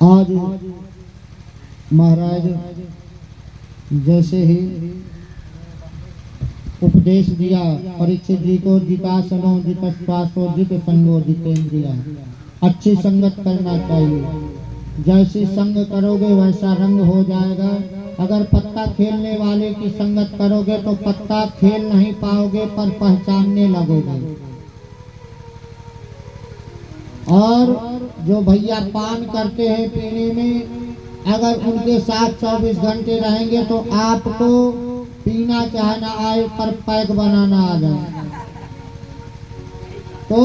आज महाराज जैसे ही उपदेश दिया परीक्षित जी को, जितासनो जित श्वासो जित संगो जितेंद्रिया, अच्छी संगत करना चाहिए। जैसी संग करोगे वैसा रंग हो जाएगा। अगर पत्ता खेलने वाले की संगत करोगे तो पत्ता खेल नहीं पाओगे पर पहचानने लगोगे। और जो भैया पान करते हैं पीने में, अगर उनके साथ 24 घंटे रहेंगे तो आपको पीना चाहे ना आए पर पैक बनाना आ जाए। तो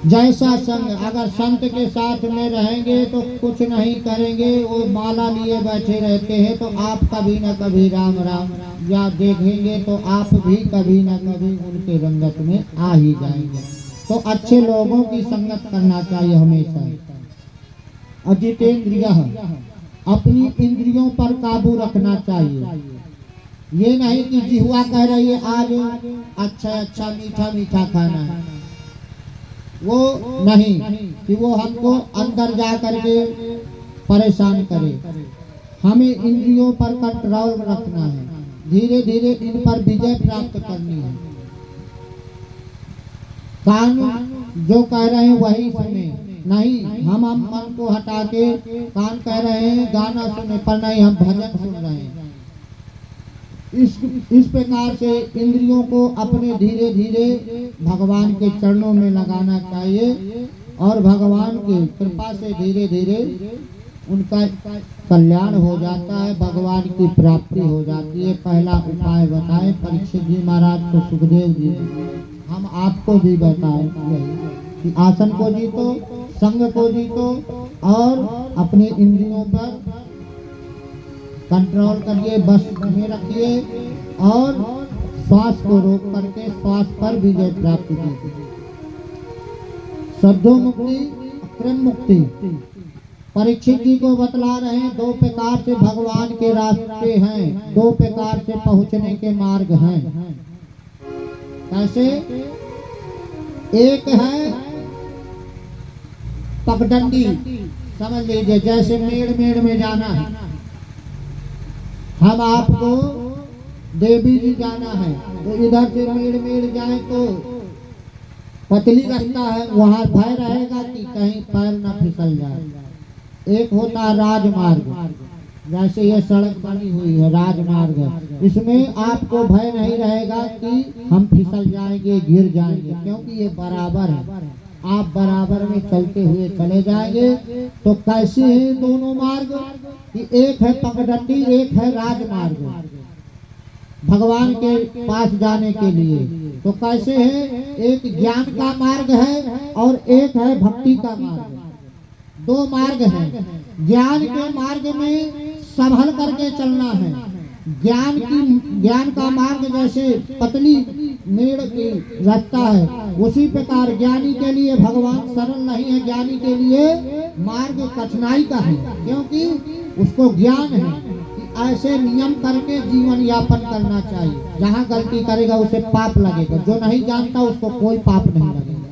जैसा संग, अगर संत के साथ में रहेंगे तो कुछ नहीं करेंगे, वो माला लिए बैठे रहते हैं, तो आप कभी न कभी राम राम या देखेंगे तो आप भी कभी न कभी उनके रंगत में आ ही जाएंगे। तो अच्छे लोगों की संगत करना चाहिए हमेशा। अजितेंद्रिय, अपनी इंद्रियों पर काबू रखना चाहिए। ये नहीं कि जिह्वा कह रही है आज अच्छा अच्छा मीठा मीठा खाना है, वो नहीं कि वो हमको अंदर जा करके परेशान करे। हमें इंद्रियों पर कंट्रोल रखना है, धीरे धीरे इन पर विजय प्राप्त करनी है। कान जो कह रहे हैं वही सुने, नहीं हम मन को हटा के कान कह रहे हैं गाना सुने पर नहीं, हम भजन सुन रहे हैं। इस प्रकार से इंद्रियों को अपने धीरे धीरे भगवान के चरणों में लगाना चाहिए और भगवान की कृपा से धीरे धीरे उनका कल्याण हो जाता है, भगवान की प्राप्ति हो जाती है। पहला उपाय बताए परीक्षित जी महाराज को, सुखदेव जी, हम आपको भी बताए कि आसन को जीतो, संग को जीतो और अपने इंद्रियों पर कंट्रोल करिए, बस में रखिए और श्वास को रोक करके श्वास पर विजय प्राप्त कीजिए। सद्यो मुक्ति, अक्रम मुक्ति परीक्षित जी को बतला रहे हैं। दो प्रकार से भगवान के रास्ते हैं, दो प्रकार से पहुंचने के मार्ग हैं। कैसे? एक है पगडंडी, समझ लीजिए जैसे मेड़ में जाना है। हम आपको देवी जी जाना है तो इधर से मेड़ जाए तो पतली रास्ता है, वहां भय रहेगा कि कहीं पैर न फिसल जाए। एक होता है राजमार्ग, जैसे ये सड़क बनी हुई है राजमार्ग है, इसमें आपको भय नहीं रहेगा कि हम फिसल जाएंगे गिर जाएंगे, क्योंकि ये बराबर है, आप बराबर में चलते हुए चले जाएंगे। तो कैसे है दोनों मार्ग कि एक है पगडंडी, एक है राजमार्ग भगवान के पास जाने के लिए। तो कैसे है? एक ज्ञान का मार्ग है और एक है भक्ति का मार्ग, दो मार्ग हैं। ज्ञान के मार्ग में संभल करके चलना है। ज्ञान का मार्ग जैसे पतली मेड़ की रास्ता है, उसी प्रकार ज्ञानी के लिए भगवान सरल नहीं है, ज्ञानी के लिए मार्ग कठिनाई का है, क्योंकि उसको ज्ञान है कि ऐसे नियम करके जीवन यापन करना चाहिए। जहाँ गलती करेगा उसे पाप लगेगा, जो नहीं जानता उसको कोई पाप नहीं लगेगा।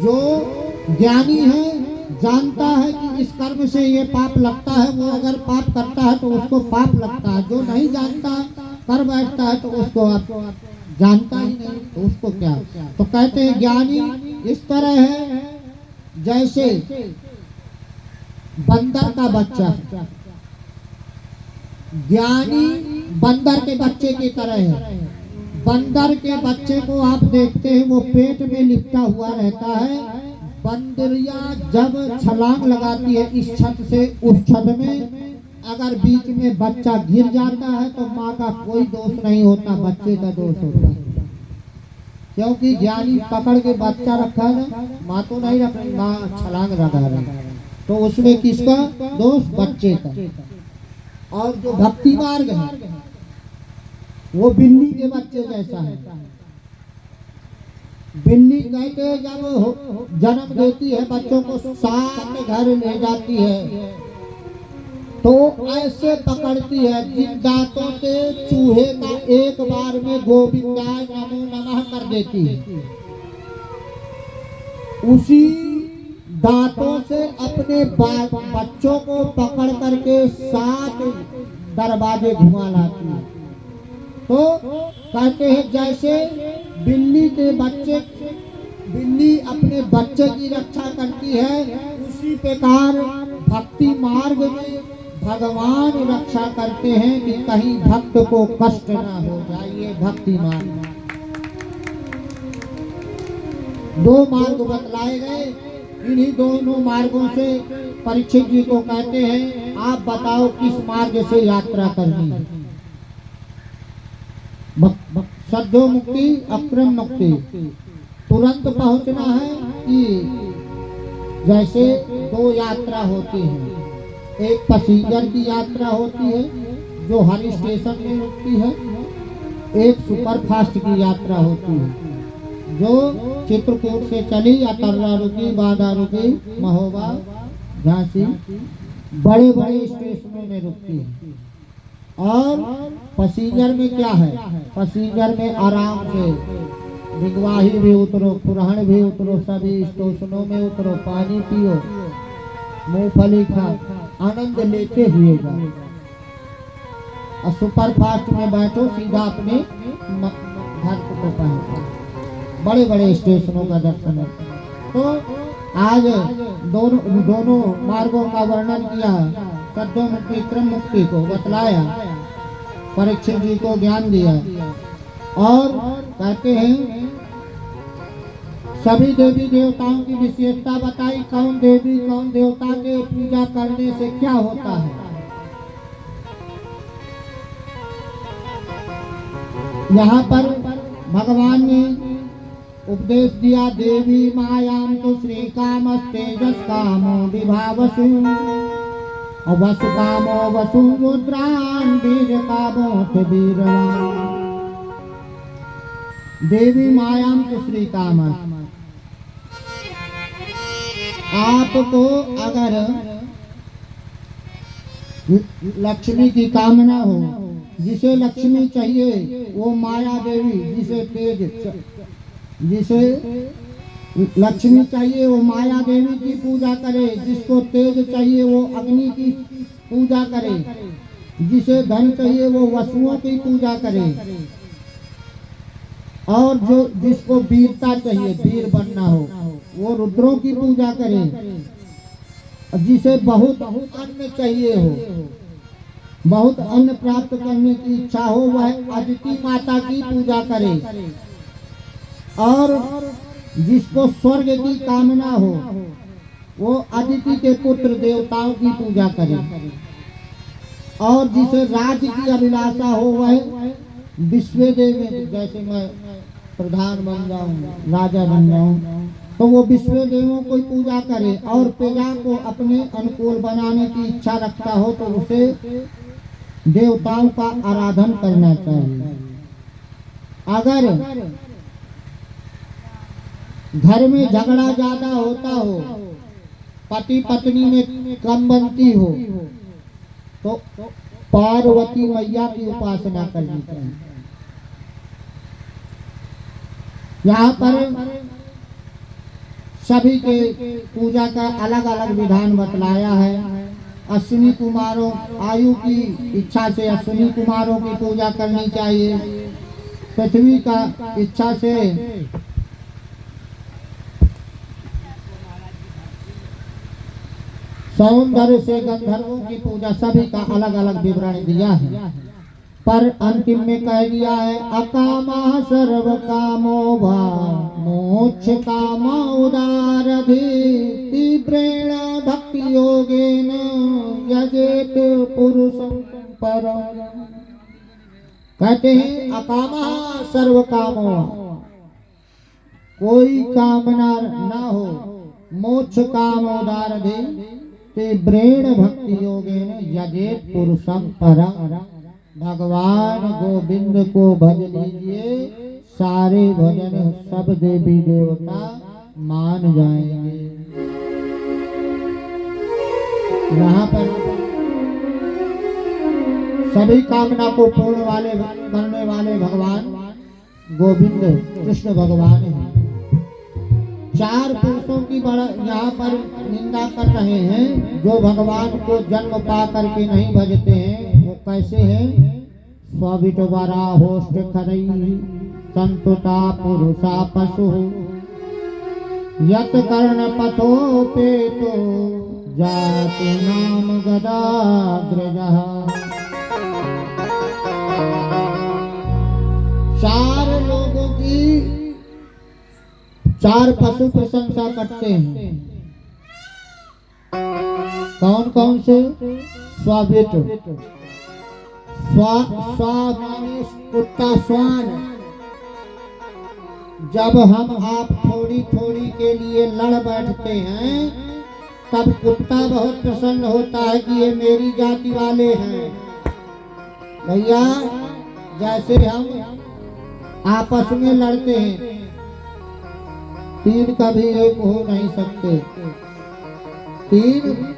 जो ज्ञानी है जानता है कि इस कर्म से ये पाप लगता है, वो अगर पाप करता है तो उसको पाप लगता है। जो नहीं जानता कर बैठता है तो उसको आप जानता ही नहीं तो उसको क्या। तो कहते हैं ज्ञानी इस तरह है जैसे बंदर का बच्चा। ज्ञानी बंदर के बच्चे की तरह है। बंदर के बच्चे को आप देखते हैं वो पेट में लिपटा हुआ रहता है। बंदरिया जब छलांग लगाती है इस छत से उस छत में, अगर बीच में बच्चा गिर जाता है तो माँ का कोई दोष नहीं होता, बच्चे का दोष होता है। क्योंकि ज्ञानी पकड़ के बच्चा रखा है ना, माँ तो नहीं रख रही, माँ छलांग लगा रही, तो उसमें किसका दोष? बच्चे का। और जो भक्ति मार्ग है वो बिल्ली के बच्चे जैसा है। बिल्ली कहते जब जन्म देती है बच्चों को साथ घर ले जाती है तो ऐसे पकड़ती है जिन दांतों से चूहे का एक बार में गोविंदाय नमो नमः कर देती है। उसी दांतों से अपने बच्चों को पकड़ करके 7 दरवाजे घुमा लाती है। तो कहते हैं जैसे बिल्ली अपने बच्चे की रक्षा करती है, उसी प्रकार भक्ति मार्ग में भगवान रक्षा करते हैं कि कहीं भक्त को कष्ट ना हो जाए। ये भक्ति मार्ग 2 मार्ग बतलाए गए। इन्हीं दोनों मार्गों से परीक्षित जी को कहते हैं आप बताओ किस मार्ग से यात्रा करनी है। सद्यो मुक्ति अक्रम मुक्ति, तुरंत पहुंचना है कि जैसे 2 यात्रा होती है, एक पैसेंजर की यात्रा होती है जो हर स्टेशन में रुकती है, एक सुपरफास्ट की यात्रा होती है जो चित्रकूट से चली या तर्रा रुकी, बादा रुकी, महोबा, झांसी, बड़े बड़े स्टेशनों में रुकती है। और पैसेंजर में क्या है, पैसेंजर में आराम से दिगवाही भी उतरो, पुराण भी उतरो, सभी स्टेशनों में उतरो, पानी पियो, मूंगफली खा, आनंद लेते हुए जाओ। और सुपरफास्ट में बैठो, सीधा अपने घर को पहुंचो। बड़े बड़े स्टेशनों का दर्शन है। तो आज दोनों मार्गों का वर्णन किया, सद्यो मुक्ति क्रम मुक्ति को बतलाया, परीक्षित जी को ज्ञान दिया और कहते हैं सभी देवी देवताओं की विशेषता बताई, कौन देवी कौन देवता के पूजा करने से क्या होता है। यहाँ पर भगवान ने उपदेश दिया, देवी मायाम तो श्री काम तेजस कामो विभावसु, वसु कामो वसु रुद्रान बीज कामो वीरवान। देवी मायाम तो श्री काम, आपको अगर लक्ष्मी की कामना हो, जिसे लक्ष्मी चाहिए वो माया देवी, जिसे लक्ष्मी चाहिए वो माया देवी की पूजा करे, जिसको तेज चाहिए वो अग्नि की पूजा करे, जिसे धन चाहिए वो वसुओं की पूजा करे, और जिसको वीरता चाहिए, वीर बनना हो, वो रुद्रों की पूजा करे, जिसे बहुत अन्न चाहिए हो, बहुत अन्न प्राप्त करने की इच्छा हो, वह अदिति माता की पूजा करे, और जिसको स्वर्ग की कामना हो वो अदिति के पुत्र देवताओं की पूजा करे, और जिसे राज्य की अभिलाषा हो वह विश्वदेव, जैसे मैं प्रधान बन जाऊं, राजा बन जाऊं, तो वो विश्वदेवों को पूजा करे, और प्रजा को अपने अनुकूल बनाने की इच्छा रखता हो तो उसे देवताओं का आराधन करना चाहिए। अगर घर में झगड़ा ज्यादा होता हो, पति पत्नी में कम बनती हो, तो पार्वती मैया की उपासना करनी चाहिए। यहाँ पर सभी के पूजा का अलग अलग विधान बतलाया है। अश्विनी कुमारों, आयु की इच्छा से अश्विनी कुमारों की पूजा करनी चाहिए। पृथ्वी का इच्छा से सौंदर्य से गंधर्वों की पूजा, सभी का अलग अलग विवरण दिया है। पर अंतिम में कह दिया है, अकामा सर्व कामो भा मोक्ष कामा उदारधि तीव्रेण भक्ति योगेन यजेत पुरुषं परम। कहते हैं अकामा सर्व कामो, कोई कामना न हो, मोक्ष काम उदारधि तीव्रेण भक्ति योगेन यजेत पुरुषं परम। भगवान गोविंद को भज लीजिए, सारे भजन सब देवी देवता मान जाएंगे। यहाँ पर सभी कामना को पूर्ण करने वाले भगवान गोविंद कृष्ण भगवान हैं। चार पुरुषों की बड़ा यहाँ पर निंदा कर रहे हैं। जो भगवान को जन्म पा करके नहीं भजते हैं वो कैसे हैं? स्विटवरा होस्ट खरई संतुता पुरुषा पशु यत कर्ण पथो पे तो जाति नाम गदाग्रजा। चार लोगों की चार पशु प्रशंसा करते हैं। कौन कौन से? स्वाभिट, माने कुत्ता, श्वान। जब हम आप थोड़ी थोड़ी के लिए लड़ बैठते हैं तब कुत्ता बहुत प्रसन्न होता है कि ये मेरी जाति वाले हैं। भैया जैसे हम आपस में लड़ते हैं, तीन कभी एक हो नहीं सकते। तीन